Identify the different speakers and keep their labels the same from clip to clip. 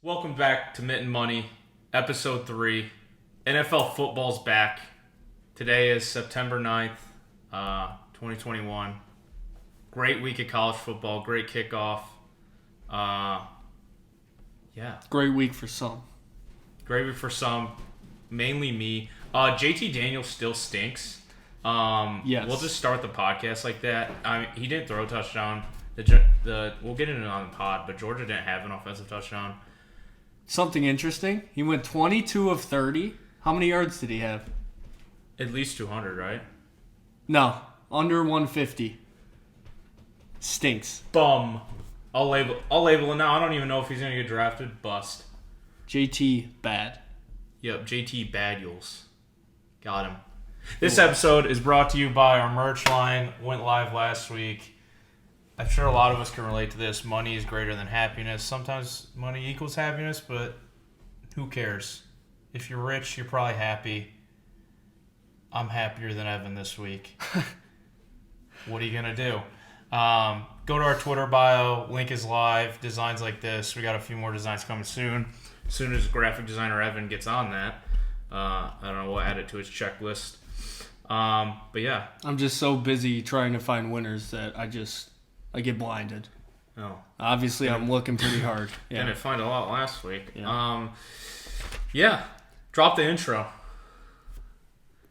Speaker 1: Welcome back to Mitten Money, episode 3. NFL football's back. Today is September 9th, 2021. Great week of college football, great kickoff.
Speaker 2: Great week for some.
Speaker 1: Great week for some, mainly me. JT Daniels still stinks.
Speaker 2: Yes.
Speaker 1: We'll just start the podcast like that. He didn't throw a touchdown. We'll get into it on the pod, but Georgia didn't have an offensive touchdown.
Speaker 2: Something interesting. He went 22 of 30. How many yards did he have?
Speaker 1: At least 200, right?
Speaker 2: No, under 150. Stinks.
Speaker 1: Bum. I'll label it now. I don't even know if he's gonna get drafted. Bust.
Speaker 2: JT bad.
Speaker 1: Yep, JT Badules. Got him. This episode is brought to you by our merch line. Went live last week. I'm sure a lot of us can relate to this. Money is greater than happiness. Sometimes money equals happiness, but who cares? If you're rich, you're probably happy. I'm happier than Evan this week. What are you going to do? Go to our Twitter bio. Link is live. Designs like this. We got a few more designs coming soon. As soon as graphic designer Evan gets on that, I don't know, we'll add it to his checklist. But yeah.
Speaker 2: I'm just so busy trying to find winners that I get blinded.
Speaker 1: Oh.
Speaker 2: Obviously, I'm looking pretty hard. Yeah.
Speaker 1: Didn't find a lot last week.
Speaker 2: Yeah.
Speaker 1: Drop the intro.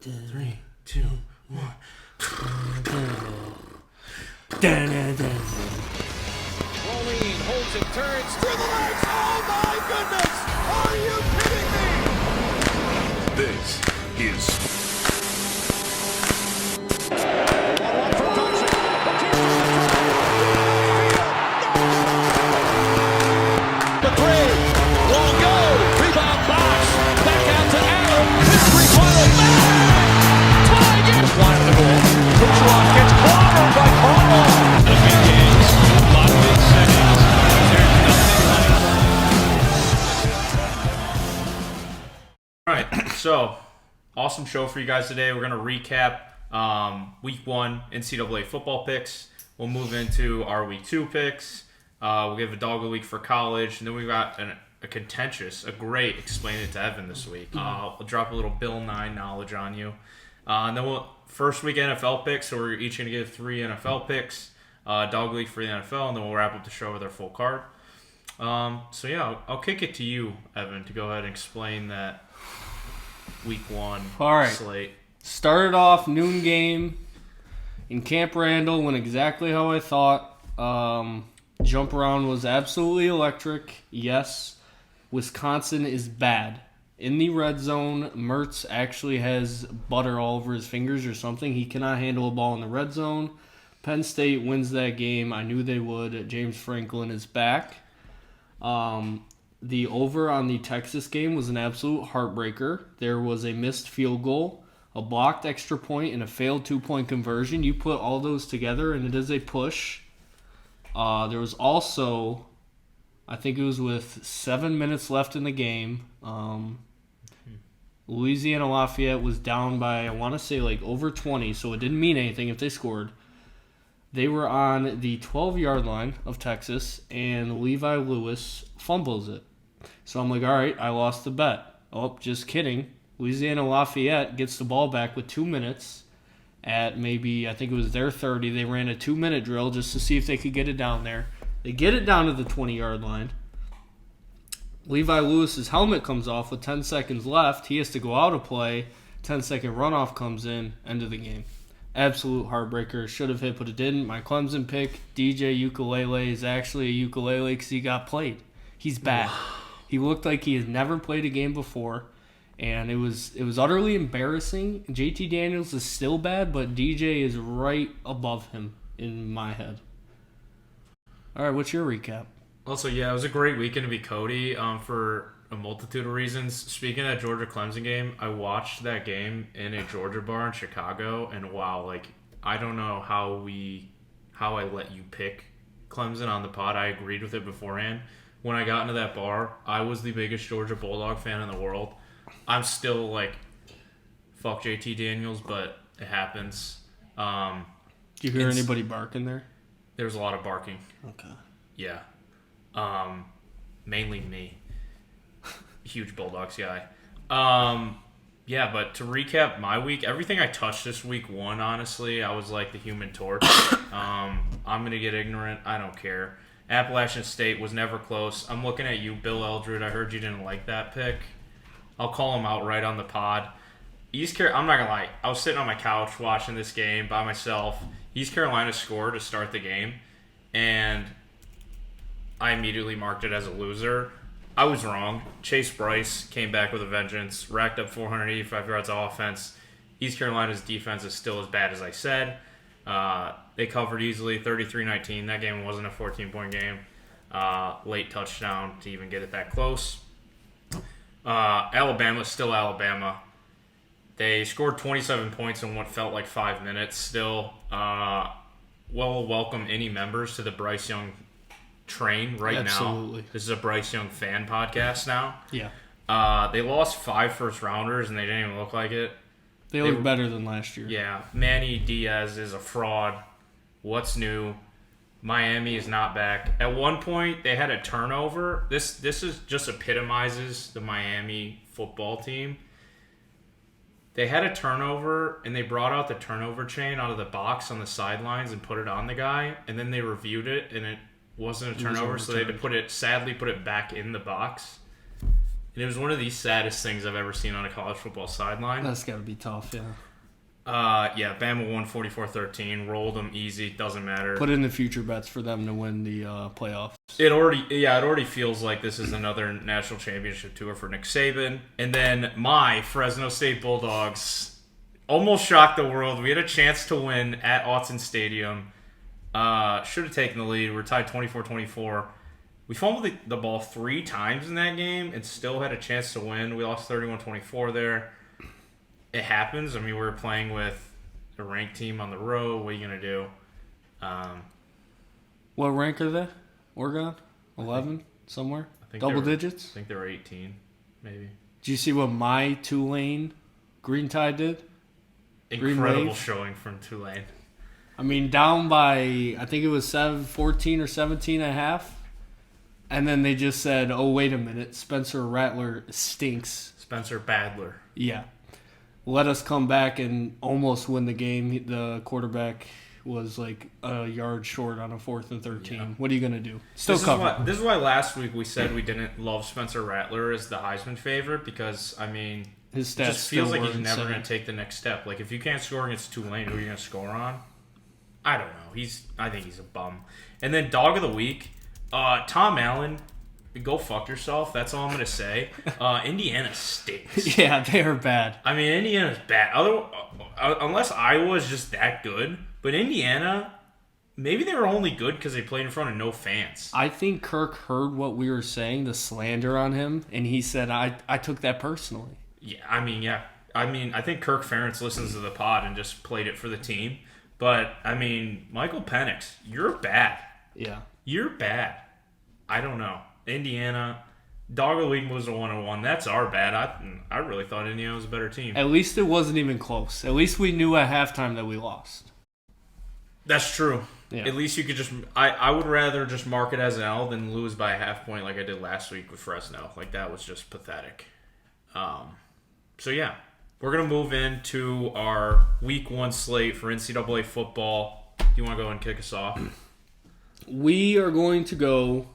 Speaker 2: 3, 2, 1. Rolling,
Speaker 3: holds it, turns through the legs. Oh my goodness! Are you kidding me?
Speaker 4: This is
Speaker 3: the 3 won't go. Rebound box. Back out to Allen. His three-pointer back. Flying in. Flying to the goal. Kucherov gets clobbered by Cardinals. The big games. A lot of big settings. There's nothing like.
Speaker 1: All right. So, awesome show for you guys today. We're going to recap Week 1 NCAA football picks. We'll move into our Week 2 picks. We'll give a dog of the week for college. And then we've got a great explain it to Evan this week. We'll drop a little Bill Nye knowledge on you. And then first week NFL picks. So we're each going to give 3 NFL picks. Dog of the week for the NFL. And then we'll wrap up the show with our full card. So yeah, I'll kick it to you, Evan, to go ahead and explain that Week 1
Speaker 2: All right.
Speaker 1: slate.
Speaker 2: Started off noon game in Camp Randall. Went exactly how I thought. Jump around was absolutely electric. Yes, Wisconsin is bad. In the red zone, Mertz actually has butter all over his fingers or something. He cannot handle a ball in the red zone. Penn State wins that game. I knew they would. James Franklin is back. The over on the Texas game was an absolute heartbreaker. There was a missed field goal, a blocked extra point, and a failed 2-point conversion. You put all those together, and it is a push. There was also, I think it was with 7 minutes left in the game, Louisiana Lafayette was down by, I want to say, like over 20, so it didn't mean anything if they scored. They were on the 12-yard line of Texas, and Levi Lewis fumbles it. So I'm like, all right, I lost the bet. Oh, just kidding. Louisiana Lafayette gets the ball back with 2 minutes. At maybe, I think it was their 30, they ran a 2-minute drill just to see if they could get it down there. They get it down to the 20-yard line. Levi Lewis's helmet comes off with 10 seconds left. He has to go out of play. 10-second runoff comes in. End of the game. Absolute heartbreaker. Should have hit, but it didn't. My Clemson pick, DJ Ukulele, is actually a ukulele because he got played. He's bad. Wow. He looked like he has never played a game before. And it was utterly embarrassing. JT Daniels is still bad, but DJ is right above him in my head. All right, what's your recap?
Speaker 1: Also, yeah, it was a great weekend to be Cody for a multitude of reasons. Speaking of that Georgia-Clemson game, I watched that game in a Georgia bar in Chicago, and wow, like, I don't know how I let you pick Clemson on the pod. I agreed with it beforehand. When I got into that bar, I was the biggest Georgia Bulldog fan in the world. I'm still like, fuck JT Daniels, but it happens.
Speaker 2: Do you hear anybody barking there?
Speaker 1: There was a lot of barking.
Speaker 2: Okay.
Speaker 1: Yeah. Mainly me. huge Bulldogs guy. Yeah, but to recap my week, everything I touched this week won, honestly. I was like the Human Torch. I'm going to get ignorant. I don't care. Appalachian State was never close. I'm looking at you, Bill Eldred. I heard you didn't like that pick. I'll call him out right on the pod. East Carolina, I'm not going to lie. I was sitting on my couch watching this game by myself. East Carolina scored to start the game, and I immediately marked it as a loser. I was wrong. Chase Bryce came back with a vengeance, racked up 485 yards of offense. East Carolina's defense is still as bad as I said. They covered easily, 33-19. That game wasn't a 14-point game. Late touchdown to even get it that close. Alabama's still Alabama. They scored 27 points in what felt like 5 minutes. Still, welcome any members to the Bryce Young train right
Speaker 2: Absolutely.
Speaker 1: now. This is a Bryce Young fan podcast now.
Speaker 2: Yeah.
Speaker 1: They lost 5 first-rounders, and they didn't even look like it.
Speaker 2: They look better than last year.
Speaker 1: Yeah. Manny Diaz is a fraud. What's new? Miami is not back. At one point, they had a turnover. This is just epitomizes the Miami football team. They had a turnover, and they brought out the turnover chain out of the box on the sidelines and put it on the guy, and then they reviewed it, and it wasn't a turnover, so they had to sadly put it back in the box. And it was one of the saddest things I've ever seen on a college football sideline.
Speaker 2: That's got to be tough, yeah.
Speaker 1: Yeah, Bama won 44-13, rolled them easy, doesn't matter.
Speaker 2: Put in the future bets for them to win the playoffs.
Speaker 1: It already feels like this is another national championship tour for Nick Saban. And then my Fresno State Bulldogs almost shocked the world. We had a chance to win at Autzen Stadium. Should have taken the lead. We're tied 24-24. We fumbled the ball 3 times in that game and still had a chance to win. We lost 31-24 there. It happens. I mean, we were playing with a ranked team on the road. What are you going to do?
Speaker 2: What rank are they? Oregon? 11? Somewhere? Double digits?
Speaker 1: I think they were 18, maybe.
Speaker 2: Did you see what my Tulane Green Tide did?
Speaker 1: Incredible showing from Tulane.
Speaker 2: I mean, down by, I think it was 14 or 17 and a half. And then they just said, oh, wait a minute. Spencer Rattler stinks.
Speaker 1: Spencer Badler.
Speaker 2: Yeah. Let us come back and almost win the game. The quarterback was like a yard short on a 4th and 13. Yeah. What are you going to do? Still cover.
Speaker 1: This is why last week we said we didn't love Spencer Rattler as the Heisman favorite because, I mean,
Speaker 2: his stats
Speaker 1: it just feels like he's never
Speaker 2: insane.
Speaker 1: going to take the next step. Like, if you can't score against Tulane, who are you going to score on? I don't know. I think he's a bum. And then Dog of the Week, Tom Allen. Go fuck yourself. That's all I'm going to say. Indiana stinks.
Speaker 2: Yeah, they are bad.
Speaker 1: I mean, Indiana's bad. Unless Iowa's just that good. But Indiana, maybe they were only good because they played in front of no fans.
Speaker 2: I think Kirk heard what we were saying, the slander on him, and he said, I took that personally.
Speaker 1: Yeah. I think Kirk Ferentz listens to the pod and just played it for the team. But, I mean, Michael Penix, you're bad.
Speaker 2: Yeah.
Speaker 1: You're bad. I don't know. Indiana, Dog of the Week was a 1-1. That's our bad. I really thought Indiana was a better team.
Speaker 2: At least it wasn't even close. At least we knew at halftime that we lost.
Speaker 1: That's true.
Speaker 2: Yeah.
Speaker 1: At least you could just... I would rather just mark it as an L than lose by a half point like I did last week with Fresno. Like, that was just pathetic. So, yeah. We're going to move into our Week 1 slate for NCAA football. Do you want to go and kick us off?
Speaker 2: We are going to go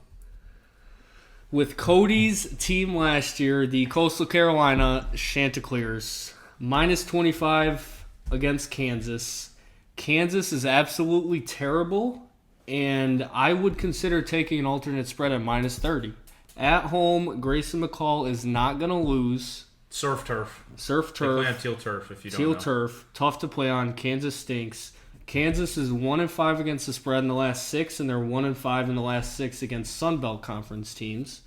Speaker 2: with Cody's team last year, the Coastal Carolina Chanticleers, minus 25 against Kansas. Kansas is absolutely terrible, and I would consider taking an alternate spread at minus 30. At home, Grayson McCall is not going to lose.
Speaker 1: Surf turf.
Speaker 2: Surf
Speaker 1: They play on
Speaker 2: turf.
Speaker 1: teal turf if you don't
Speaker 2: Teal
Speaker 1: know.
Speaker 2: turf. Tough to play on. Kansas stinks. Kansas is 1-5 against the spread in the last 6, and they're 1-5 in the last 6 against Sun Belt Conference teams.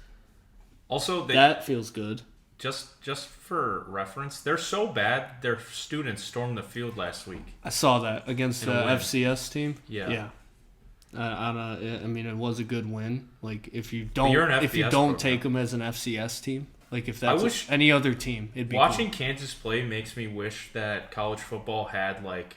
Speaker 1: Also,
Speaker 2: That feels good.
Speaker 1: Just for reference, they're so bad, their students stormed the field last week.
Speaker 2: I saw that against the
Speaker 1: In a win.
Speaker 2: FCS team.
Speaker 1: Yeah.
Speaker 2: I mean, it was a good win. Like if you don't,
Speaker 1: you're an
Speaker 2: if you
Speaker 1: FBS
Speaker 2: don't
Speaker 1: program.
Speaker 2: take them as an FCS team, like if that's
Speaker 1: wish-
Speaker 2: any other team, it'd be
Speaker 1: Watching
Speaker 2: cool.
Speaker 1: Kansas play makes me wish that college football had like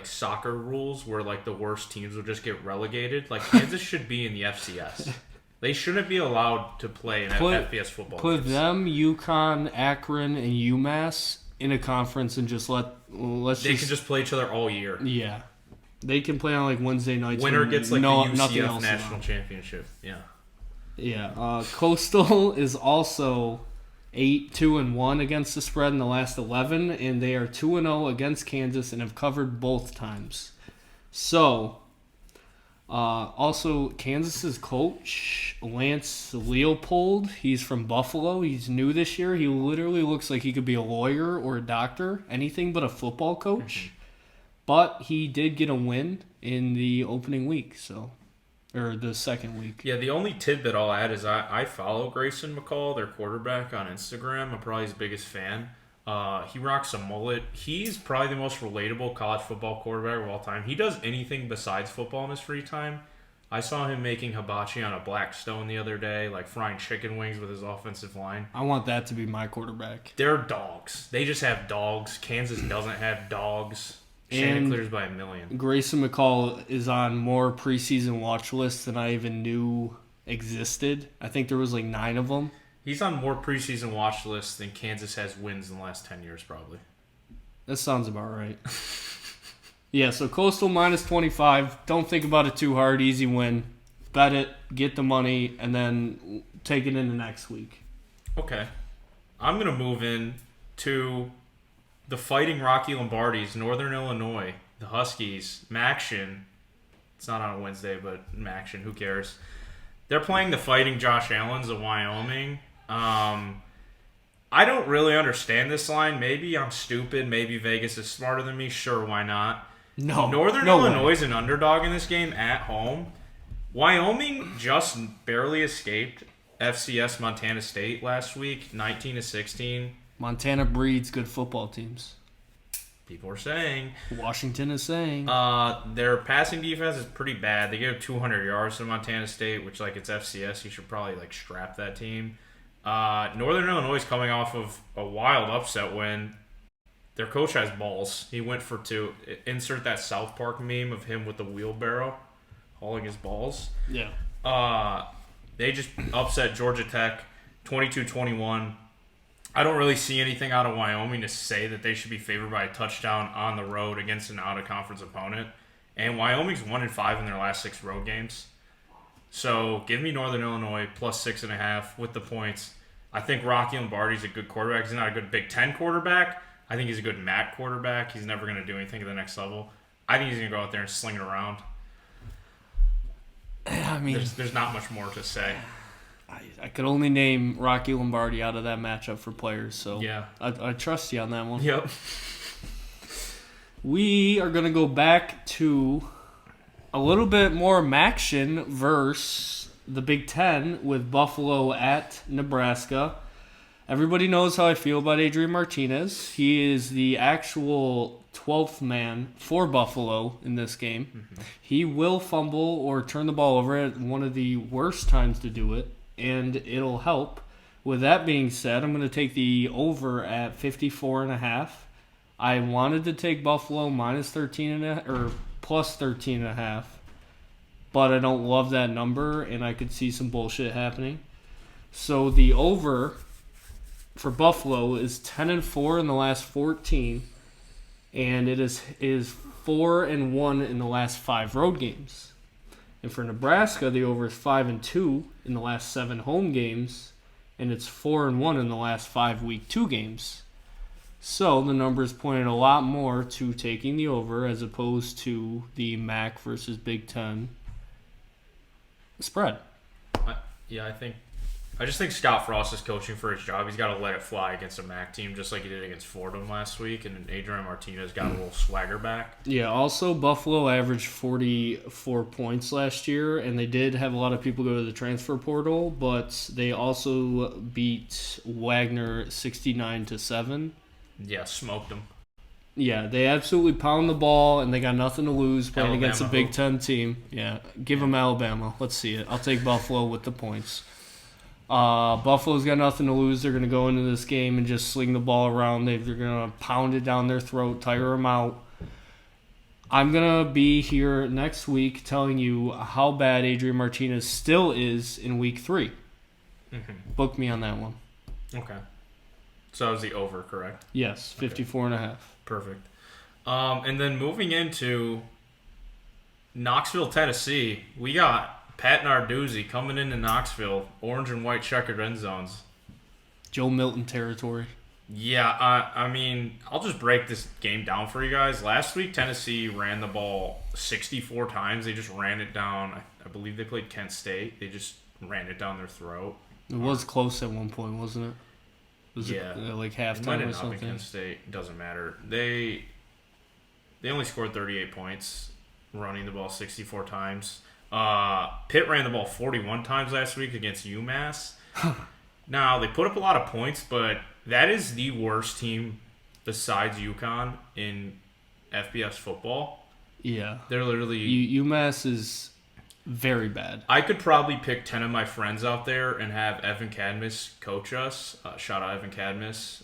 Speaker 1: soccer rules where like the worst teams would just get relegated. Like Kansas should be in the FCS. They shouldn't be allowed to play in FBS football.
Speaker 2: Put them, UConn, Akron, and UMass in a conference and just they
Speaker 1: can just play each other all year.
Speaker 2: Yeah. They can play on like Wednesday nights.
Speaker 1: Winner gets like the UCF national championship. Yeah.
Speaker 2: Yeah. Coastal is also 8-2-1 against the spread in the last 11, and they are 2-0 against Kansas and have covered both times. So, also Kansas's coach Lance Leopold, he's from Buffalo. He's new this year. He literally looks like he could be a lawyer or a doctor, anything but a football coach. But he did get a win in the opening week, or the second week.
Speaker 1: Yeah, the only tidbit I'll add is I follow Grayson McCall, their quarterback, on Instagram. I'm probably his biggest fan. He rocks a mullet. He's probably the most relatable college football quarterback of all time. He does anything besides football in his free time. I saw him making hibachi on a Blackstone the other day, like frying chicken wings with his offensive line.
Speaker 2: I want that to be my quarterback.
Speaker 1: They're dogs. They just have dogs. Kansas doesn't have dogs. Shannon clears by 1,000,000.
Speaker 2: Grayson McCall is on more preseason watch lists than I even knew existed. I think there was like 9 of them.
Speaker 1: He's on more preseason watch lists than Kansas has wins in the last 10 years, probably.
Speaker 2: That sounds about right. Yeah, so Coastal minus 25. Don't think about it too hard. Easy win. Bet it, get the money, and then take it into next week.
Speaker 1: Okay. I'm going to move in to the Fighting Rocky Lombardis, Northern Illinois, the Huskies, Maction. It's not on a Wednesday, but Maction, who cares? They're playing the Fighting Josh Allens of Wyoming. I don't really understand this line. Maybe I'm stupid. Maybe Vegas is smarter than me. Sure, why not?
Speaker 2: No.
Speaker 1: Northern Illinois is an underdog in this game at home. Wyoming just barely escaped FCS Montana State last week, 19-16.
Speaker 2: Montana breeds good football teams.
Speaker 1: People are saying.
Speaker 2: Washington is saying.
Speaker 1: Their passing defense is pretty bad. They gave 200 yards to Montana State, which, like, it's FCS. You should probably, like, strap that team. Northern Illinois is coming off of a wild upset win. Their coach has balls. He went for 2. Insert that South Park meme of him with the wheelbarrow hauling his balls.
Speaker 2: Yeah.
Speaker 1: They just upset Georgia Tech 22-21. I don't really see anything out of Wyoming to say that they should be favored by a touchdown on the road against an out-of-conference opponent. And Wyoming's 1-5 in their last 6 road games. So give me Northern Illinois plus 6.5 with the points. I think Rocky Lombardi's a good quarterback. He's not a good Big Ten quarterback. I think he's a good MAC quarterback. He's never going to do anything at the next level. I think he's going to go out there and sling it around.
Speaker 2: I mean,
Speaker 1: there's not much more to say.
Speaker 2: I could only name Rocky Lombardi out of that matchup for players, so
Speaker 1: yeah.
Speaker 2: I trust you on that one.
Speaker 1: Yep.
Speaker 2: We are going to go back to a little bit more Maction versus the Big Ten with Buffalo at Nebraska. Everybody knows how I feel about Adrian Martinez. He is the actual 12th man for Buffalo in this game. Mm-hmm. He will fumble or turn the ball over at one of the worst times to do it, and it'll help. With that being said, I'm going to take the over at 54.5. I wanted to take Buffalo minus 13.5 or plus 13.5, but I don't love that number, and I could see some bullshit happening. So the over for Buffalo is 10-4 in the last 14, and it is 4-1 in the last 5 road games. And for Nebraska, the over is 5-2 in the last 7 home games, and it's 4-1 in the last 5 week 2 games. So the numbers pointed a lot more to taking the over as opposed to the MAC versus Big Ten spread.
Speaker 1: I just think Scott Frost is coaching for his job. He's got to let it fly against a MAC team just like he did against Fordham last week, and Adrian Martinez got a little swagger back.
Speaker 2: Yeah, also Buffalo averaged 44 points last year, and they did have a lot of people go to the transfer portal, but they also beat Wagner 69-7.
Speaker 1: Yeah, smoked them.
Speaker 2: Yeah, they absolutely pound the ball, and they got nothing to lose playing
Speaker 1: Alabama
Speaker 2: against a Big Ten team. Yeah, give them Alabama. Let's see it. I'll take Buffalo with the points. Buffalo's got nothing to lose. They're going to go into this game and just sling the ball around. They're going to pound it down their throat, tire them out. I'm going to be here next week telling you how bad Adrian Martinez still is in week 3.
Speaker 1: Mm-hmm.
Speaker 2: Book me on that one.
Speaker 1: Okay. So that was the over, correct?
Speaker 2: Yes, 54.5.
Speaker 1: Perfect. And then moving into Knoxville, Tennessee, we got Pat Narduzzi coming into Knoxville, orange and white checkered end zones.
Speaker 2: Joe Milton territory.
Speaker 1: Yeah, I mean, I'll just break this game down for you guys. Last week, Tennessee ran the ball 64 times. They just ran it down. I believe they played Kent State. They just ran it down their throat.
Speaker 2: It was close at one point, wasn't it? Was it like
Speaker 1: It might
Speaker 2: halftime
Speaker 1: have
Speaker 2: or
Speaker 1: not been
Speaker 2: something?
Speaker 1: Kent State. It doesn't matter. They only scored 38 points running the ball 64 times. Pitt ran the ball 41 times last week against UMass. Now, they put up a lot of points, but that is the worst team besides UConn in FBS football.
Speaker 2: Yeah.
Speaker 1: They're literally...
Speaker 2: UMass is very bad.
Speaker 1: I could probably pick 10 of my friends out there and have Evan Cadmus coach us. Shout out Evan Cadmus,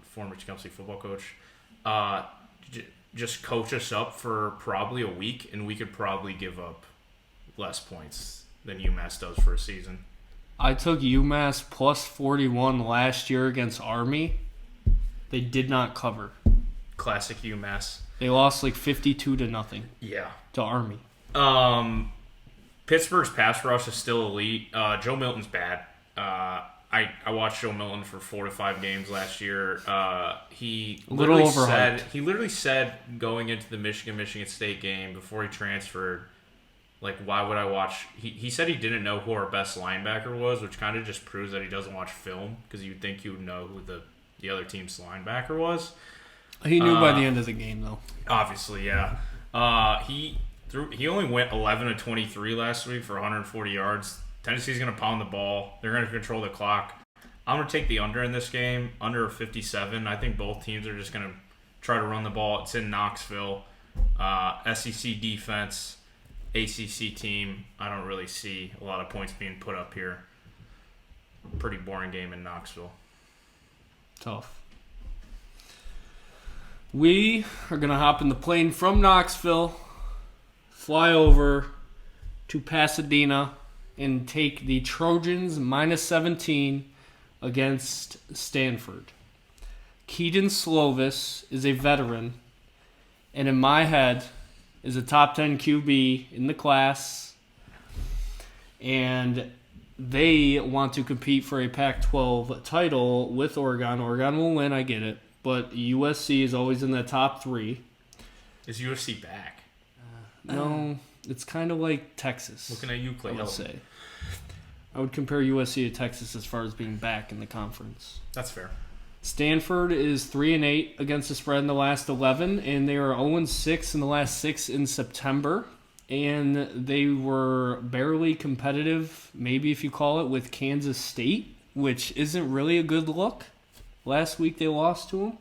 Speaker 1: former Tecumseh football coach. Just coach us up for probably a week, and we could probably give up less points than UMass does for a season.
Speaker 2: I took UMass plus 41 last year against Army. They did not cover.
Speaker 1: Classic UMass.
Speaker 2: They lost like 52-0
Speaker 1: Yeah.
Speaker 2: to Army.
Speaker 1: Pittsburgh's pass rush is still elite. Joe Milton's bad. I watched Joe Milton for 4 to 5 games last year. He literally said going into the Michigan State game before he transferred, like, why would I watch? He said he didn't know who our best linebacker was, which kind of just proves that he doesn't watch film, because you'd think he would know who the other team's linebacker was.
Speaker 2: He knew by the end of the game, though.
Speaker 1: Obviously, yeah. He only went 11 of 23 last week for 140 yards. Tennessee's going to pound the ball. They're going to control the clock. I'm going to take the under in this game, under 57. I think both teams are just going to try to run the ball. It's in Knoxville. SEC defense, ACC team. I don't really see a lot of points being put up here. Pretty boring game in Knoxville.
Speaker 2: Tough. We are going to hop in the plane from Knoxville, fly over to Pasadena, and take the Trojans minus 17 against Stanford. Keaton Slovis is a veteran, and in my head is a top 10 QB in the class, and they want to compete for a Pac-12 title with Oregon. Oregon will win, I get it, but USC is always in the top 3.
Speaker 1: Is USC back?
Speaker 2: No, it's kind of like Texas.
Speaker 1: Looking at you, Clay.
Speaker 2: I would say. I would compare USC to Texas as far as being back in the conference.
Speaker 1: That's fair.
Speaker 2: Stanford is 3-8 against the spread in the last 11, and they are 0-6 in the last 6 in September. And they were barely competitive, maybe if you call it, with Kansas State, which isn't really a good look. Last week they lost to them.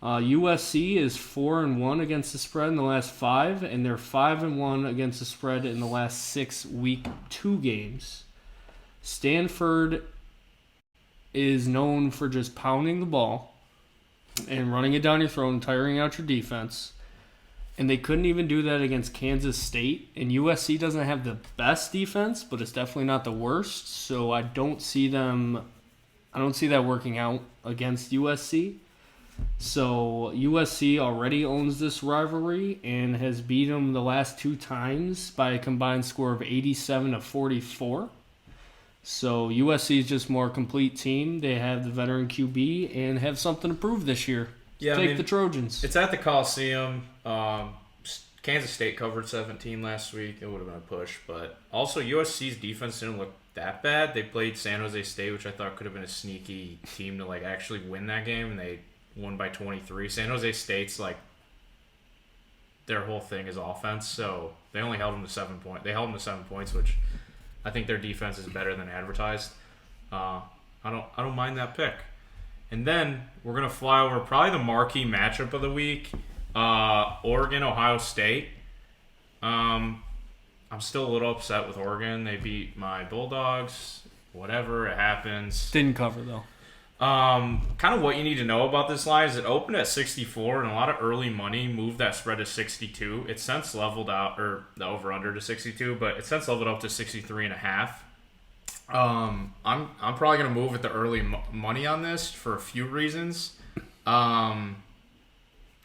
Speaker 2: USC is 4-1 against the spread in the last 5, and they're 5-1 against the spread in the last 6 week 2 games. Stanford is known for just pounding the ball and running it down your throat and tiring out your defense. And they couldn't even do that against Kansas State. And USC doesn't have the best defense, but it's definitely not the worst. So I don't see that working out against USC. So USC already owns this rivalry and has beat them the last 2 times by a combined score of 87-44. So USC is just a more complete team. They have the veteran QB and have something to prove this year.
Speaker 1: Yeah,
Speaker 2: Take the Trojans.
Speaker 1: It's at the Coliseum. Kansas State covered 17 last week. It would have been a push. But also USC's defense didn't look that bad. They played San Jose State, which I thought could have been a sneaky team to actually win that game, and they won by 23. San Jose State's their whole thing is offense, so they only held them to 7 points. They held them to 7 points, which I think their defense is better than advertised. I don't mind that pick. And then we're gonna fly over probably the marquee matchup of the week, Oregon, Ohio State. I'm still a little upset with Oregon. They beat my Bulldogs. Whatever, it happens.
Speaker 2: Didn't cover, though.
Speaker 1: Kind of what you need to know about this line is it opened at 64, and a lot of early money moved that spread to 62. It's since leveled out, or the over/under to 62, but it's since leveled up to 63.5. I'm probably gonna move with the early money on this for a few reasons.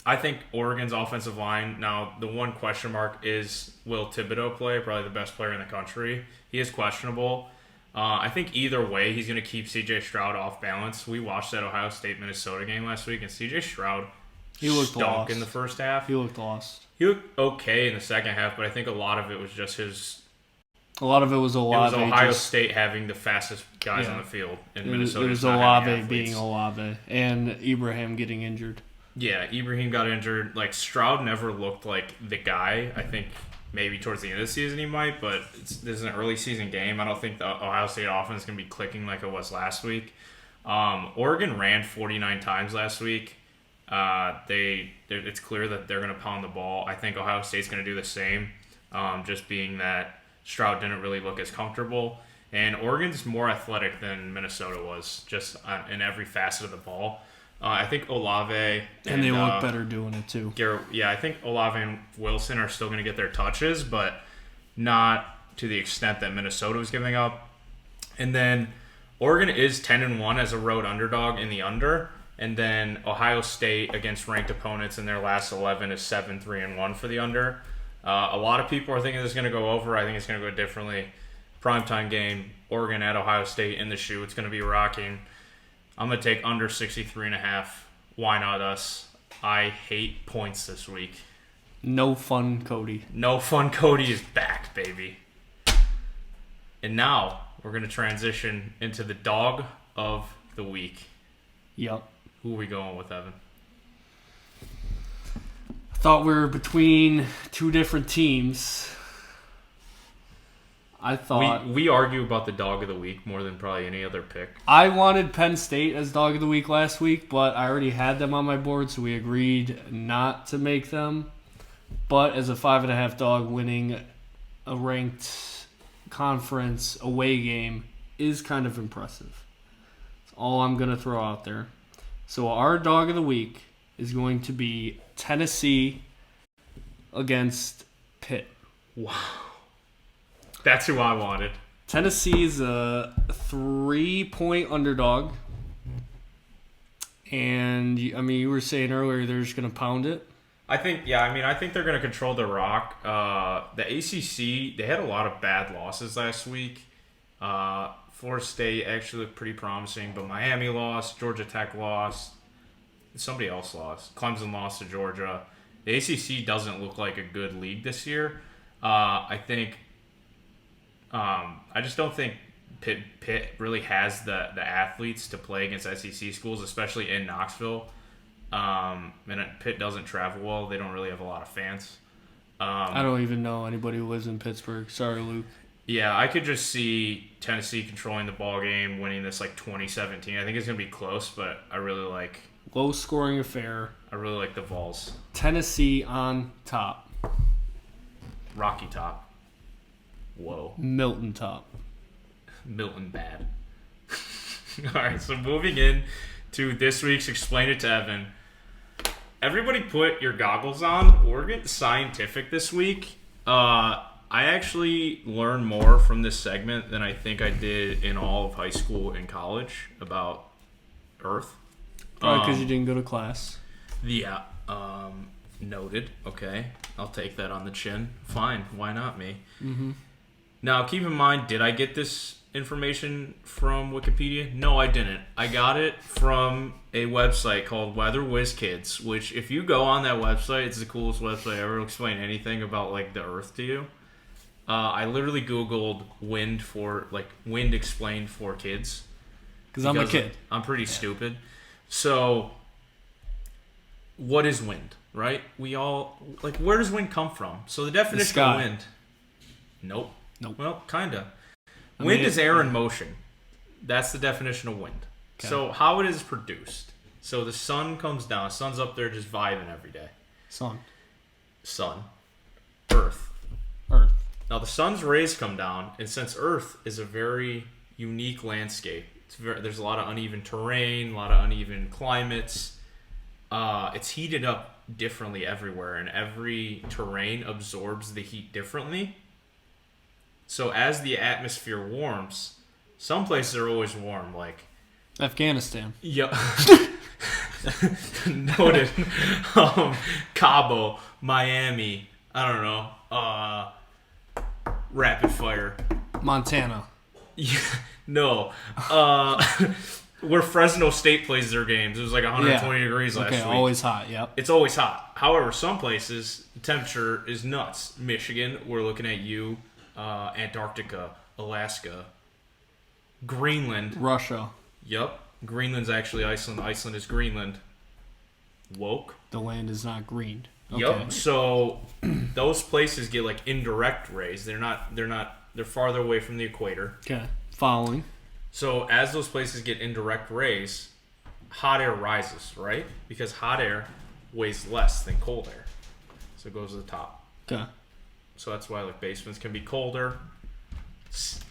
Speaker 1: I think Oregon's offensive line, now the one question mark is, will Thibodeau play? Probably the best player in the country. He is questionable. I think either way, he's going to keep C.J. Stroud off balance. We watched that Ohio State-Minnesota game last week, and C.J. Stroud
Speaker 2: looked
Speaker 1: stunk
Speaker 2: lost
Speaker 1: in the first half.
Speaker 2: He looked lost.
Speaker 1: He looked okay in the second half, but I think a lot of it was just his...
Speaker 2: A lot of it was Olave.
Speaker 1: It was Ohio State having the fastest guys on the field, and Minnesota
Speaker 2: it was Olave being Olave, and Ibrahim getting injured.
Speaker 1: Yeah, Ibrahim got injured. Like, Stroud never looked like the guy. I think maybe towards the end of the season he might, but this is an early season game. I don't think the Ohio State offense is going to be clicking like it was last week. Oregon ran 49 times last week. It's clear that they're going to pound the ball. I think Ohio State's going to do the same, just being that Stroud didn't really look as comfortable. And Oregon's more athletic than Minnesota was, just in every facet of the ball. I think Olave
Speaker 2: and they look better doing it too.
Speaker 1: I think Olave and Wilson are still going to get their touches, but not to the extent that Minnesota was giving up. And then Oregon is 10-1 as a road underdog in the under, and then Ohio State against ranked opponents in their last 11 is 7-3-1 for the under. A lot of people are thinking this is going to go over. I think it's going to go differently. Primetime game, Oregon at Ohio State in the shoe. It's going to be rocking. I'm going to take under 63.5. Why not us? I hate points this week.
Speaker 2: No fun, Cody.
Speaker 1: No fun, Cody is back, baby. And now we're going to transition into the dog of the week.
Speaker 2: Yep.
Speaker 1: Who are we going with, Evan?
Speaker 2: I thought we were between two different teams. I thought
Speaker 1: we argue about the dog of the week more than probably any other pick.
Speaker 2: I wanted Penn State as dog of the week last week, but I already had them on my board, so we agreed not to make them. But as a 5.5 dog, winning a ranked conference away game is kind of impressive. That's all I'm going to throw out there. So our dog of the week is going to be Tennessee against Pitt.
Speaker 1: Wow. That's who I wanted.
Speaker 2: Tennessee's a 3-point underdog. And, I mean, you were saying earlier they're just going to pound it.
Speaker 1: I think they're going to control the rock. The ACC, they had a lot of bad losses last week. Florida State actually looked pretty promising, but Miami lost, Georgia Tech lost, somebody else lost. Clemson lost to Georgia. The ACC doesn't look like a good league this year. I just don't think Pitt really has the athletes to play against SEC schools, especially in Knoxville. And Pitt doesn't travel well. They don't really have a lot of fans.
Speaker 2: I don't even know anybody who lives in Pittsburgh. Sorry, Luke.
Speaker 1: Yeah, I could just see Tennessee controlling the ball game, winning this like 2017. I think it's going to be close, but I really like...
Speaker 2: Low-scoring affair.
Speaker 1: I really like the Vols.
Speaker 2: Tennessee on top.
Speaker 1: Rocky top. Whoa.
Speaker 2: Milton top.
Speaker 1: Milton bad. All right, so moving in to this week's Explain It to Evan. Everybody put your goggles on. We're getting scientific this week. I actually learned more from this segment than I think I did in all of high school and college about Earth.
Speaker 2: Probably because you didn't go to class.
Speaker 1: Yeah. Noted. Okay. I'll take that on the chin. Fine. Why not me?
Speaker 2: Mm-hmm.
Speaker 1: Now, keep in mind, did I get this information from Wikipedia? No, I didn't. I got it from a website called Weather Whiz Kids, which if you go on that website, it's the coolest website ever to explain anything about like the Earth to you. I literally Googled wind explained for kids.
Speaker 2: Because I'm a kid.
Speaker 1: I'm pretty stupid. So, what is wind, right? We all, where does wind come from? So the definition of wind. Nope. Well, kind of. Wind is air in motion. That's the definition of wind. Okay. So how it is produced. So the sun comes down. The sun's up there just vibing every day.
Speaker 2: Sun.
Speaker 1: Earth.
Speaker 2: Earth.
Speaker 1: Now the sun's rays come down, and since Earth is a very unique landscape, There's a lot of uneven terrain, a lot of uneven climates. It's heated up differently everywhere, and every terrain absorbs the heat differently. So as the atmosphere warms, some places are always warm, like
Speaker 2: Afghanistan.
Speaker 1: yeah, noted. Cabo, Miami. I don't know. Rapid fire.
Speaker 2: Montana.
Speaker 1: Yeah, no. Where Fresno State plays their games. It was like 120 degrees last week.
Speaker 2: Always hot, yep.
Speaker 1: It's always hot. However, some places, the temperature is nuts. Michigan, we're looking at you. Antarctica, Alaska. Greenland.
Speaker 2: Russia.
Speaker 1: Yep. Greenland's actually Iceland. Iceland is Greenland. Woke.
Speaker 2: The land is not green. Okay.
Speaker 1: Yep. So those places get like indirect rays. They're farther away from the equator.
Speaker 2: Okay. Following.
Speaker 1: So as those places get indirect rays, hot air rises, right? Because hot air weighs less than cold air. So it goes to the top.
Speaker 2: Okay.
Speaker 1: So that's why like basements can be colder.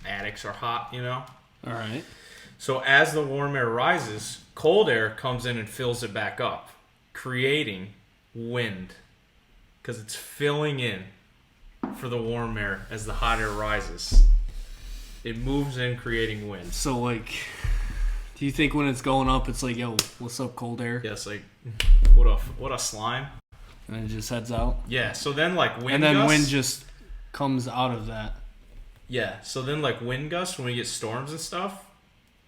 Speaker 1: Attics are hot, you know?
Speaker 2: All right.
Speaker 1: So as the warm air rises, cold air comes in and fills it back up, creating wind. Because it's filling in for the warm air as the hot air rises. It moves in, creating wind.
Speaker 2: So, like, do you think when it's going up, it's like, yo, what's up, cold air?
Speaker 1: Yes, like, what a slime.
Speaker 2: And then it just heads out?
Speaker 1: Yeah, so then, like, wind
Speaker 2: and then
Speaker 1: gusts.
Speaker 2: wind just comes out of that.
Speaker 1: Yeah, so then, like, wind gusts, when we get storms and stuff,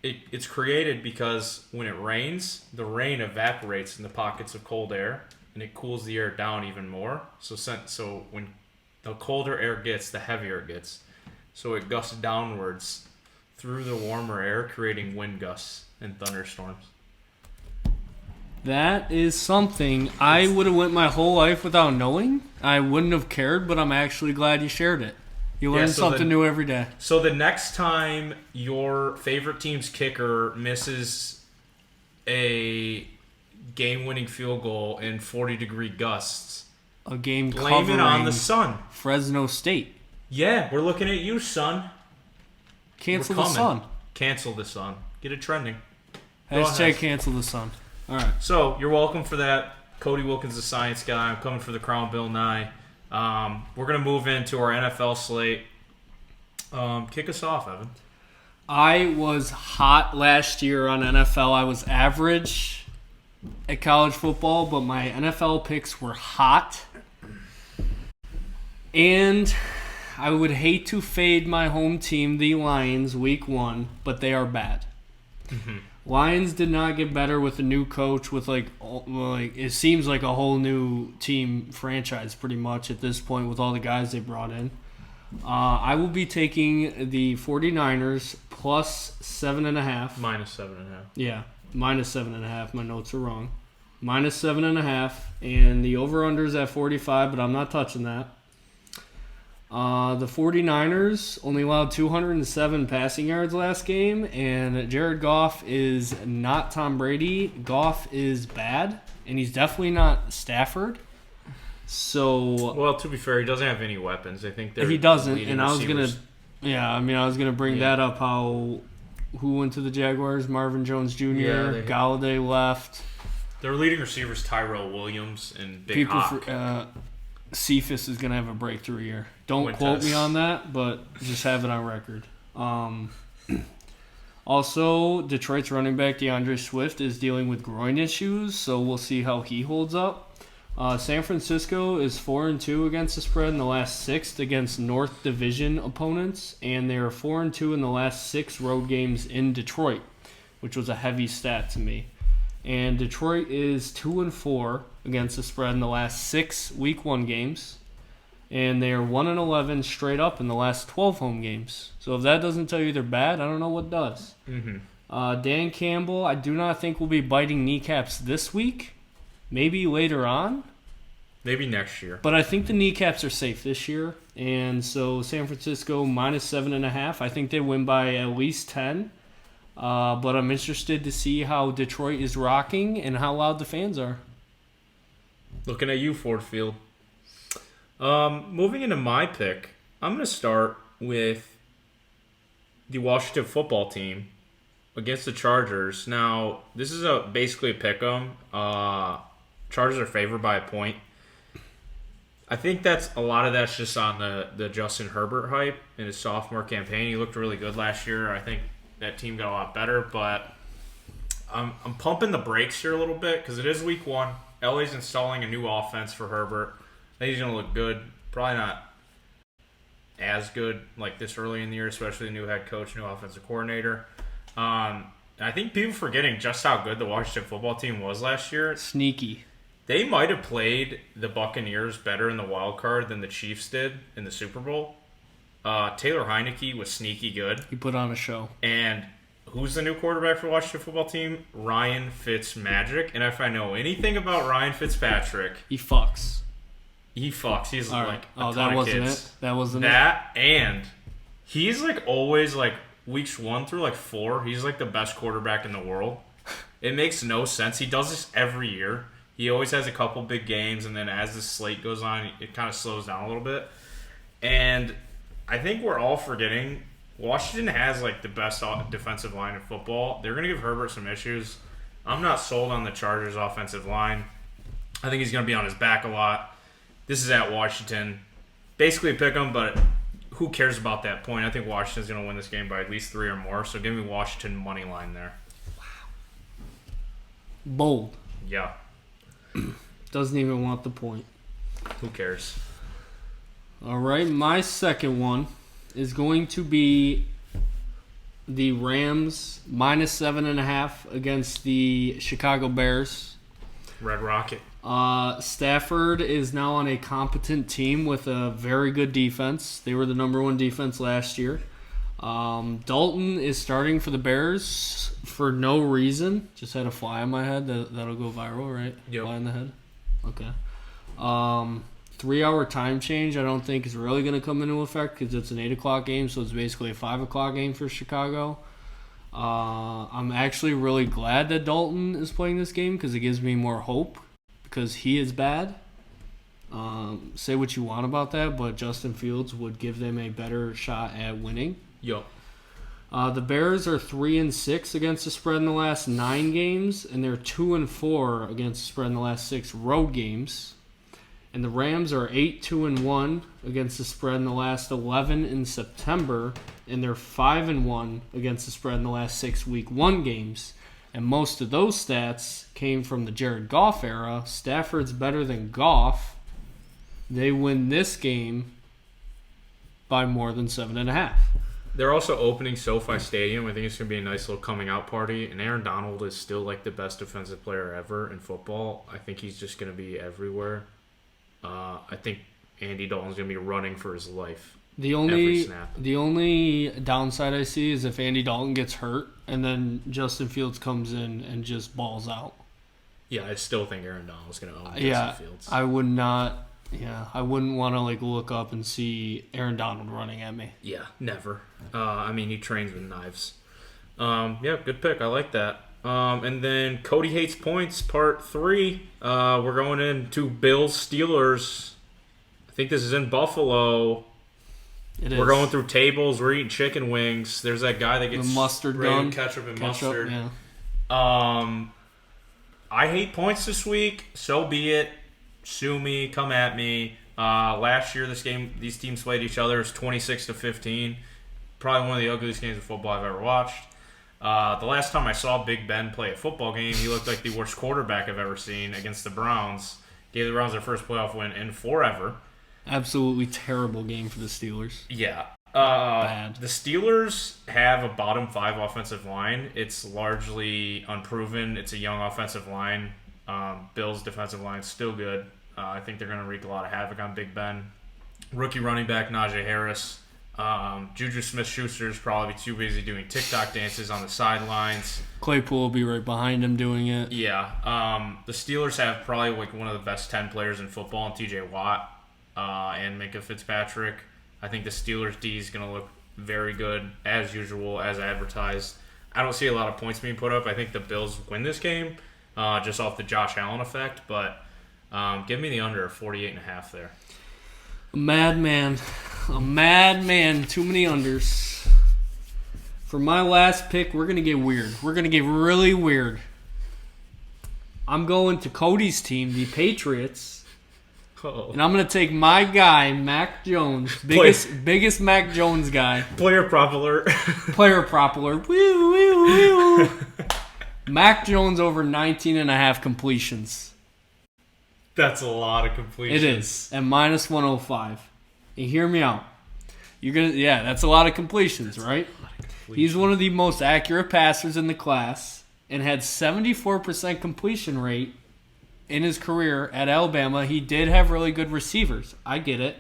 Speaker 1: it's created because when it rains, the rain evaporates in the pockets of cold air, and it cools the air down even more. So when the colder air gets, the heavier it gets. So it gusts downwards through the warmer air, creating wind gusts and thunderstorms.
Speaker 2: That is something I would have went my whole life without knowing. I wouldn't have cared, but I'm actually glad you shared it. You learn something new every day.
Speaker 1: So the next time your favorite team's kicker misses a game-winning field goal in 40-degree gusts,
Speaker 2: A game
Speaker 1: blame it on the sun.
Speaker 2: Fresno State.
Speaker 1: Yeah, we're looking at you, son.
Speaker 2: Cancel the sun.
Speaker 1: Cancel the sun. Get it trending.
Speaker 2: Hashtag cancel the sun. All right.
Speaker 1: So, you're welcome for that. Cody Wilkins, the science guy. I'm coming for the crown, Bill Nye. We're going to move into our NFL slate. Kick us off, Evan.
Speaker 2: I was hot last year on NFL. I was average at college football, but my NFL picks were hot. And I would hate to fade my home team, the Lions, week 1, but they are bad.
Speaker 1: Mm-hmm.
Speaker 2: Lions did not get better with a new coach, with like it seems like a whole new team franchise pretty much at this point with all the guys they brought in. I will be taking the 49ers plus 7.5.
Speaker 1: Minus 7.5.
Speaker 2: Yeah, minus 7.5. My notes are wrong. Minus 7.5, and the over-under is at 45, but I'm not touching that. The 49ers only allowed 207 passing yards last game, and Jared Goff is not Tom Brady. Goff is bad, and he's definitely not Stafford. So,
Speaker 1: well, to be fair, he doesn't have any weapons. I think
Speaker 2: he doesn't, and I was gonna bring that up. Who went to the Jaguars? Marvin Jones Jr. Galladay left.
Speaker 1: Their leading receivers Tyrell Williams and Big Hawk.
Speaker 2: Cephas is going to have a breakthrough year. Don't quote me on that, but just have it on record. Also, Detroit's running back DeAndre Swift is dealing with groin issues, so we'll see how he holds up. San Francisco is 4-2 against the spread in the last 6 against North Division opponents, and they are 4-2 in the last 6 road games in Detroit, which was a heavy stat to me. And Detroit is 2-4 against the spread in the last 6 Week 1 games. And they are 1-11 straight up in the last 12 home games. So if that doesn't tell you they're bad, I don't know what does.
Speaker 1: Mm-hmm.
Speaker 2: Dan Campbell, I do not think will be biting kneecaps this week. Maybe later on.
Speaker 1: Maybe next year.
Speaker 2: But I think the kneecaps are safe this year. And so San Francisco minus 7.5. I think they win by at least 10. But I'm interested to see how Detroit is rocking and how loud the fans are.
Speaker 1: Looking at you, Ford Field. Moving into my pick, I'm going to start with the Washington football team against the Chargers. Now, this is basically a pick-em. Chargers are favored by a point. I think a lot of that's just on the Justin Herbert hype in his sophomore campaign. He looked really good last year. I think that team got a lot better, but I'm pumping the brakes here a little bit because it is week 1. LA's installing a new offense for Herbert. I think he's going to look good. Probably not as good like this early in the year, especially the new head coach, new offensive coordinator. And I think people forgetting just how good the Washington football team was last year.
Speaker 2: Sneaky.
Speaker 1: They might have played the Buccaneers better in the wild card than the Chiefs did in the Super Bowl. Taylor Heineke was sneaky good.
Speaker 2: He put on a show.
Speaker 1: And who's the new quarterback for the Washington football team? Ryan Fitzmagic. And if I know anything about Ryan Fitzpatrick,
Speaker 2: He fucks.
Speaker 1: He's
Speaker 2: All
Speaker 1: like
Speaker 2: right.
Speaker 1: a ton
Speaker 2: That
Speaker 1: of
Speaker 2: wasn't
Speaker 1: kids.
Speaker 2: it? That wasn't it?
Speaker 1: That and he's like always like weeks 1 through like 4. He's like the best quarterback in the world. It makes no sense. He does this every year. He always has a couple big games, and then as the slate goes on, it kind of slows down a little bit. And I think we're all forgetting Washington has like the best defensive line in football. They're going to give Herbert some issues. I'm not sold on the Chargers' offensive line. I think he's going to be on his back a lot. This is at Washington. Basically pick him, but who cares about that point? I think Washington's going to win this game by at least 3 or more, so give me Washington money line there.
Speaker 2: Bold.
Speaker 1: Yeah.
Speaker 2: Doesn't even want the point.
Speaker 1: Who cares?
Speaker 2: All right, my second one is going to be the Rams -7.5 against the Chicago Bears.
Speaker 1: Red Rocket.
Speaker 2: Stafford is now on a competent team with a very good defense. They were the number 1 defense last year. Dalton is starting for the Bears for no reason. Just had a fly on my head. That'll go viral, right?
Speaker 1: Yep.
Speaker 2: Fly in the head. Okay. 3-hour time change I don't think is really going to come into effect because it's an 8 o'clock game, so it's basically a 5 o'clock game for Chicago. I'm actually really glad that Dalton is playing this game because it gives me more hope because he is bad. Say what you want about that, but Justin Fields would give them a better shot at winning.
Speaker 1: Yo.
Speaker 2: The Bears are 3-6 against the spread in the last 9 games, and they're 2-4 against the spread in the last 6 road games. And the Rams are 8-2-1 against the spread in the last 11 in September, and they're 5-1 against the spread in the last 6 Week 1 games. And most of those stats came from the Jared Goff era. Stafford's better than Goff. They win this game by more than 7.5.
Speaker 1: They're also opening SoFi Stadium. I think it's going to be a nice little coming out party. And Aaron Donald is still like the best defensive player ever in football. I think he's just going to be everywhere. I think Andy Dalton's going to be running for his life.
Speaker 2: The only downside I see is if Andy Dalton gets hurt and then Justin Fields comes in and just balls out.
Speaker 1: Yeah, I still think Aaron Donald's going to own Justin Fields.
Speaker 2: I would not. Yeah, I wouldn't want to like look up and see Aaron Donald running at me.
Speaker 1: Yeah, never. I mean, he trains with knives. Yeah, good pick. I like that. And then Cody Hates Points, Part 3. We're going into Bills Steelers. I think this is in Buffalo. We're going through tables. We're eating chicken wings. There's that guy that gets
Speaker 2: the mustard
Speaker 1: sprayed
Speaker 2: gun,
Speaker 1: with ketchup and mustard.
Speaker 2: Yeah.
Speaker 1: I hate points this week. So be it. Sue me. Come at me. Last year, these teams played each other. It's 26-15. Probably one of the ugliest games of football I've ever watched. The last time I saw Big Ben play a football game, he looked like the worst quarterback I've ever seen against the Browns. Gave the Browns their first playoff win in forever.
Speaker 2: Absolutely terrible game for the Steelers.
Speaker 1: Yeah.
Speaker 2: Bad.
Speaker 1: The Steelers have a bottom 5 offensive line. It's largely unproven. It's a young offensive line. Bills' defensive line is still good. I think they're going to wreak a lot of havoc on Big Ben. Rookie running back Najee Harris. Juju Smith-Schuster is probably too busy doing TikTok dances on the sidelines.
Speaker 2: Claypool will be right behind him doing it.
Speaker 1: Yeah. The Steelers have probably like one of the best 10 players in football in TJ Watt and Ncaa Fitzpatrick. I think the Steelers D is going to look very good as usual, as advertised. I don't see a lot of points being put up. I think the Bills win this game just off the Josh Allen effect, but give me the under 48.5 there.
Speaker 2: A madman. Too many unders. For my last pick, we're going to get weird. We're going to get really weird. I'm going to Cody's team, the Patriots.
Speaker 1: Uh-oh.
Speaker 2: And I'm going to take my guy, Mac Jones. Biggest Mac Jones guy.
Speaker 1: Player prop alert.
Speaker 2: Player prop alert. Woo, woo, woo. Mac Jones over 19.5 completions.
Speaker 1: That's a lot of completions.
Speaker 2: It is. At minus 105. You hear me out. That's a lot of completions, right? He's one of the most accurate passers in the class and had 74% completion rate in his career at Alabama. He did have really good receivers. I get it.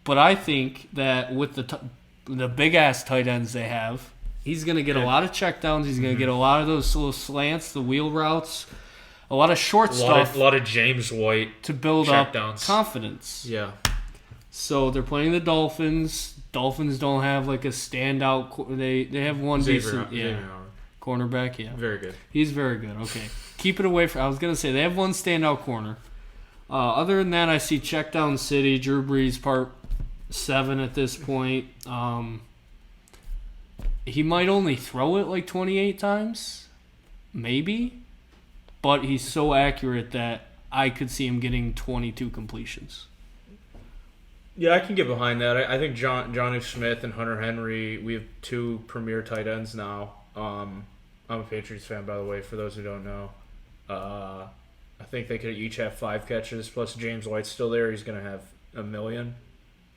Speaker 2: But I think that with the big-ass tight ends they have, he's going to get a lot of checkdowns. He's going to get a lot of those little slants, the wheel routes, a lot of short stuff.
Speaker 1: A lot of James White
Speaker 2: to build
Speaker 1: checkdowns.
Speaker 2: Up confidence.
Speaker 1: Yeah.
Speaker 2: So they're playing the Dolphins. Dolphins don't have like a standout. They have one decent cornerback. Yeah,
Speaker 1: very good.
Speaker 2: He's very good. Okay, keep it away from. I was gonna say they have one standout corner. Other than that, I see check down city. Drew Brees part 7 at this point. He might only throw it like 28 times, maybe, but he's so accurate that I could see him getting 22 completions.
Speaker 1: Yeah, I can get behind that. I think Jonnu Smith and Hunter Henry, we have 2 premier tight ends now. I'm a Patriots fan, by the way, for those who don't know. I think they could each have 5 catches, plus James White's still there. He's going to have 1 million.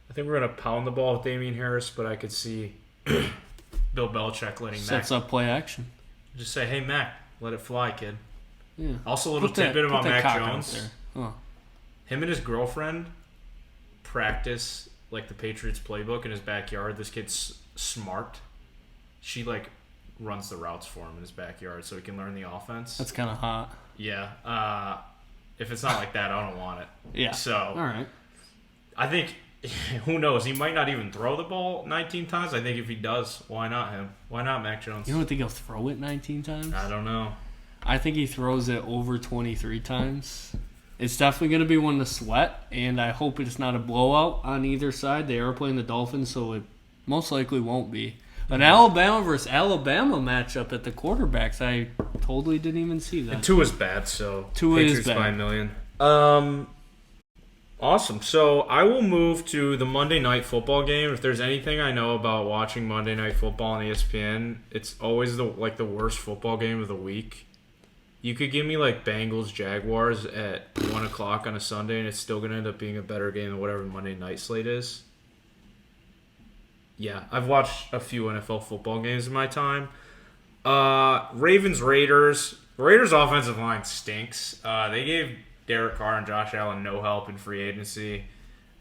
Speaker 1: I think we're going to pound the ball with Damian Harris, but I could see Bill Belichick letting
Speaker 2: Sets up play action.
Speaker 1: Just say, hey, Mac, let it fly, kid.
Speaker 2: Yeah.
Speaker 1: Also, a little tidbit about Mac Jones.
Speaker 2: Huh.
Speaker 1: Him and his girlfriend practice like the Patriots playbook in his backyard. This kid's smart. She like runs the routes for him in his backyard so he can learn the offense.
Speaker 2: That's kind of hot.
Speaker 1: Yeah. If it's not like that, I don't want it.
Speaker 2: Yeah.
Speaker 1: So
Speaker 2: all right.
Speaker 1: I think who knows? He might not even throw the ball 19 times. I think if he does, why not him? Why not Mac Jones?
Speaker 2: You don't think he'll throw it 19 times?
Speaker 1: I don't know.
Speaker 2: I think he throws it over 23 times. It's definitely going to be one to sweat, and I hope it's not a blowout on either side. They are playing the Dolphins, so it most likely won't be. An Alabama versus Alabama matchup at the quarterbacks, I totally didn't even see that.
Speaker 1: And Tua's bad, so
Speaker 2: Tua
Speaker 1: Patriots
Speaker 2: is bad.
Speaker 1: by 1 million. Awesome. So I will move to the Monday Night Football game. If there's anything I know about watching Monday Night Football on ESPN, it's always the worst football game of the week. You could give me like Bengals Jaguars at 1 o'clock on a Sunday, and it's still gonna end up being a better game than whatever Monday night slate is. Yeah, I've watched a few NFL football games in my time. Ravens Raiders. The Raiders' offensive line stinks. They gave Derek Carr and Josh Allen no help in free agency.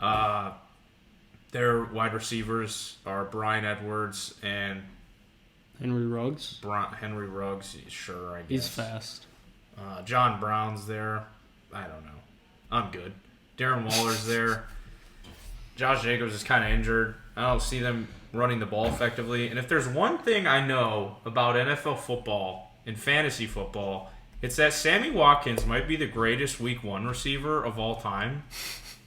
Speaker 1: Their wide receivers are Bryan Edwards and
Speaker 2: Henry Ruggs.
Speaker 1: Henry Ruggs, sure, I guess.
Speaker 2: He's fast.
Speaker 1: John Brown's there. I don't know. I'm good. Darren Waller's there. Josh Jacobs is kind of injured. I don't see them running the ball effectively. And if there's one thing I know about NFL football and fantasy football, it's that Sammy Watkins might be the greatest Week 1 receiver of all time.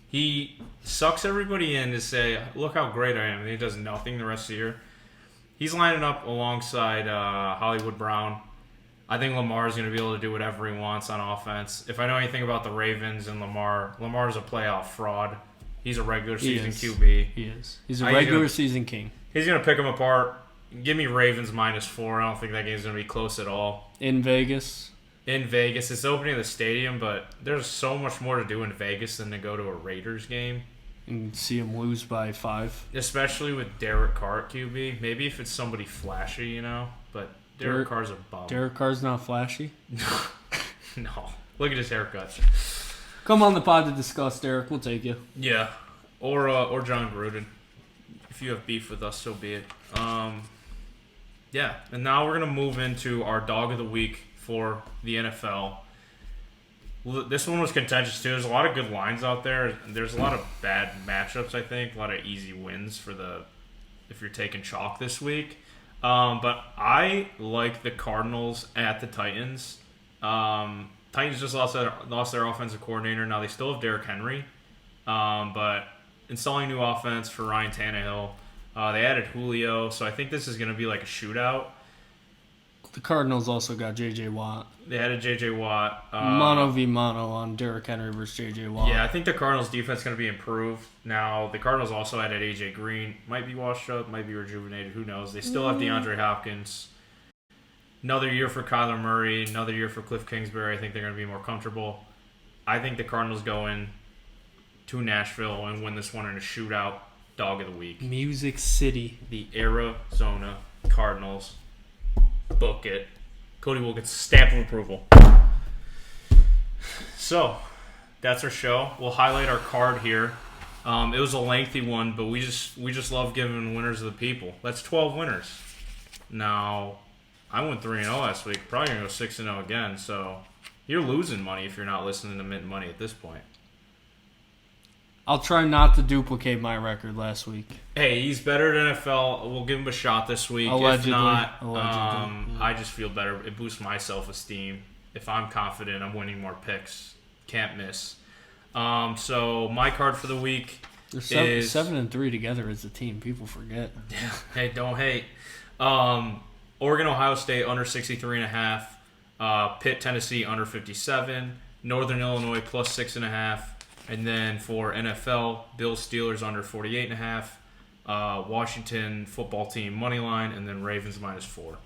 Speaker 1: He sucks everybody in to say, look how great I am, and he does nothing the rest of the year. He's lining up alongside Hollywood Brown. I think Lamar is going to be able to do whatever he wants on offense. If I know anything about the Ravens and Lamar's a playoff fraud. He's a regular season QB.
Speaker 2: He is. He's a regular season king.
Speaker 1: He's going to pick them apart. Give me Ravens -4. I don't think that game's going to be close at all.
Speaker 2: In Vegas.
Speaker 1: It's the opening of the stadium, but there's so much more to do in Vegas than to go to a Raiders game.
Speaker 2: And see him lose by 5.
Speaker 1: Especially with Derek Carr at QB. Maybe if it's somebody flashy, but Derek Carr's a bum.
Speaker 2: Derek Carr's not flashy?
Speaker 1: No. Look at his haircuts.
Speaker 2: Come on the pod to discuss, Derek. We'll take you.
Speaker 1: Yeah. Or John Gruden. If you have beef with us, so be it. Yeah. And now we're going to move into our dog of the week for the NFL. This one was contentious, too. There's a lot of good lines out there. There's a lot of bad matchups, I think. A lot of easy wins if you're taking chalk this week. But I like the Cardinals at the Titans. Titans just lost their offensive coordinator. Now they still have Derrick Henry. But installing new offense for Ryan Tannehill. They added Julio, so I think this is going to be like a shootout.
Speaker 2: The Cardinals also got J.J. Watt.
Speaker 1: They added J.J. Watt.
Speaker 2: Mano v. mano on Derrick Henry versus J.J. Watt.
Speaker 1: Yeah, I think the Cardinals' defense is going to be improved. Now, the Cardinals also added A.J. Green. Might be washed up, might be rejuvenated. Who knows? They still have DeAndre Hopkins. Another year for Kyler Murray. Another year for Cliff Kingsbury. I think they're going to be more comfortable. I think the Cardinals go in to Nashville and win this one in a shootout. Dog of the week.
Speaker 2: Music City.
Speaker 1: The Arizona Cardinals. Book it. Cody will get stamp of approval. So, that's our show. We'll highlight our card here. It was a lengthy one, but we just love giving winners to the people. That's 12 winners. Now, I went 3-0 last week. Probably going to go 6-0 again, so you're losing money if you're not listening to Mitten Money at this point.
Speaker 2: I'll try not to duplicate my record last week.
Speaker 1: Hey, he's better at NFL. We'll give him a shot this week.
Speaker 2: Allegedly.
Speaker 1: If not,
Speaker 2: Allegedly.
Speaker 1: I just feel better. It boosts my self-esteem. If I'm confident, I'm winning more picks. Can't miss. So my card for the week
Speaker 2: They're 7 and 3 together as a team. People forget.
Speaker 1: Hey, don't hate. Oregon, Ohio State under 63.5. Pitt, Tennessee under 57. Northern Illinois plus 6.5. And then for NFL, Bills, Steelers under 48.5. Washington football team money line, and then Ravens -4.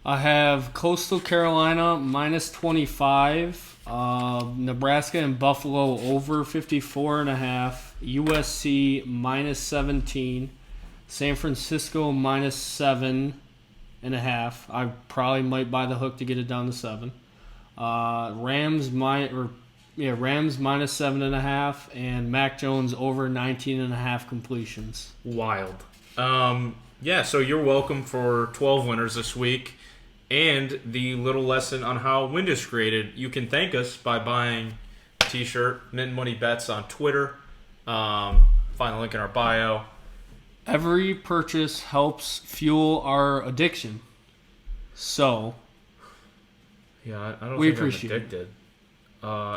Speaker 2: I have Coastal Carolina minus 25. Nebraska and Buffalo over 54.5. USC minus 17. San Francisco minus 7.5. I probably might buy the hook to get it down to 7. Rams minus 7.5, and Mac Jones over 19.5 completions.
Speaker 1: Wild. So you're welcome for 12 winners this week. And the little lesson on how wind is created. You can thank us by buying a t-shirt, Mitten Money Bets on Twitter. Find the link in our bio.
Speaker 2: Every purchase helps fuel our addiction. So,
Speaker 1: Yeah, I don't
Speaker 2: we
Speaker 1: think
Speaker 2: appreciate
Speaker 1: I'm addicted.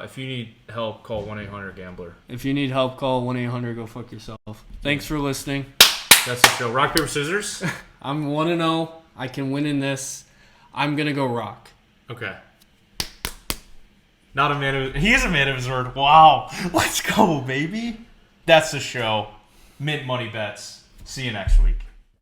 Speaker 1: If you need help, call 1-800-GAMBLER.
Speaker 2: if you need help, call 1-800 go fuck yourself. Thanks for listening.
Speaker 1: That's the show. Rock, paper, scissors?
Speaker 2: I'm 1-0. I can win in this. I'm gonna go rock.
Speaker 1: Okay. Not a man of... He is a man of his word. Wow. Let's go, baby. That's the show. Mint Money Bets. See you next week.